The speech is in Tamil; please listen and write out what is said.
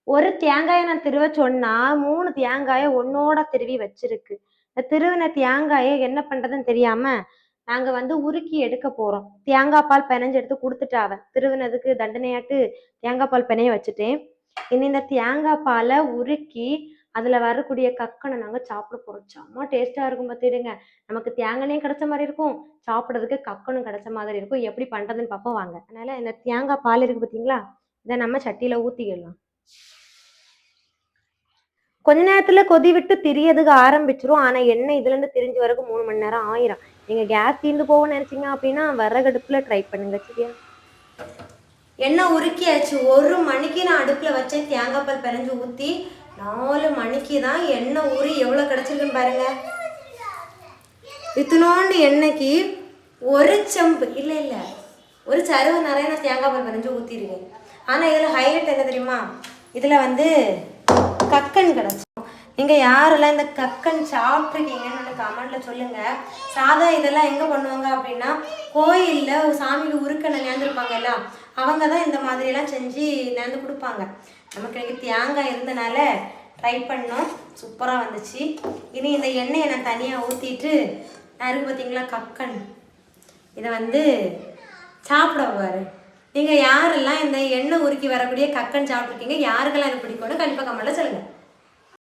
ஒரு தேங்காயை நான் திருவ சொன்னா 3 தேங்காயை ஒன்னோட திருவி வச்சிருக்கு. இந்த திருவின தேங்காயை என்ன பண்றதுன்னு தெரியாம நாங்க வந்து உருக்கி எடுக்க போறோம். தேங்காய் பால் பெனஞ்சு எடுத்து கொடுத்துட்டாவ. திருவினதுக்கு தண்டனையாட்டு தேங்காய் பால் பெனைய வச்சுட்டேன். இனி இந்த தேங்காய் பாலை உருக்கி அதுல வரக்கூடிய கக்கனை நாங்க சாப்பிட போறோம். செம்ம டேஸ்டா இருக்கும் பார்த்துடுங்க. நமக்கு தேங்காயும் கிடைச்ச மாதிரி இருக்கும், சாப்பிட்றதுக்கு கக்கனும் கிடைச்ச மாதிரி இருக்கும். எப்படி பண்றதுன்னு பார்ப்போம் வாங்க. அதனால இந்த தேங்காய் பால் இருக்கு பார்த்தீங்களா, இதை நம்ம சட்டியில ஊத்திக்கலாம். கொஞ்ச நேரத்துல கொதி விட்டு திரியதுக்கு ஆரம்பிச்சிரும். ஆனா எண்ணெய் இதுல இருந்து திரிஞ்சு வரக்கு 3 மணி நேரம் ஆயிரும். நீங்க கேஸ் தீர்ந்து போகணும்னு நினைச்சீங்க அப்படின்னா விறகடுப்புல ட்ரை பண்ணுங்க, சரியா? எண்ணெய் உருக்கியாச்சு. 1 மணிக்கு நான் அடுப்புல வச்சேன். தேங்காய் பால் பிணைஞ்சு ஊத்தி 4 மணிக்கு தான் எண்ணெய் ஊறி எவ்வளவு கிடைச்சிருக்குன்னு பாருங்க. இத்தினோண்டு எண்ணெய்க்கு ஒரு செம்பு இல்ல ஒரு சருவ நிறைய நான் தேங்காய் பால் பிணைஞ்சு ஊத்திருக்கேன். ஆனா இதுல ஹைலைட் என்ன தெரியுமா, இதுல வந்து கக்கன் கிடச்சோம். நீங்கள் யாரெல்லாம் இந்த கக்கன் சாப்பிட்ருக்கீங்கன்னு கமெண்ட்ல சொல்லுங்க. சாதா இதெல்லாம் எங்கே பண்ணுவாங்க அப்படின்னா, கோயிலில் சாமிக்கு உருக்கனை நேர்ந்துருப்பாங்கல்ல, அவங்க தான் இந்த மாதிரியெல்லாம் செஞ்சு நேர்ந்து கொடுப்பாங்க. நமக்கு எனக்கு தேங்காய் இருந்தனால ட்ரை பண்ணோம், சூப்பராக வந்துச்சு. இனி இந்த எண்ணெயை நான் தனியாக ஊற்றிட்டு நான் இருக்கு பார்த்தீங்களா கக்கன், இதை வந்து சாப்பிட பாரு. நீங்கள் யாரெல்லாம் இந்த எண்ணெய் உருக்கி வரக்கூடிய கக்கன் சாப்பிட்ருக்கீங்க, யாருக்கெல்லாம் இது பிடிக்கும்னு கண்டிப்பாக கமெண்ட்ல சொல்லுங்கள்.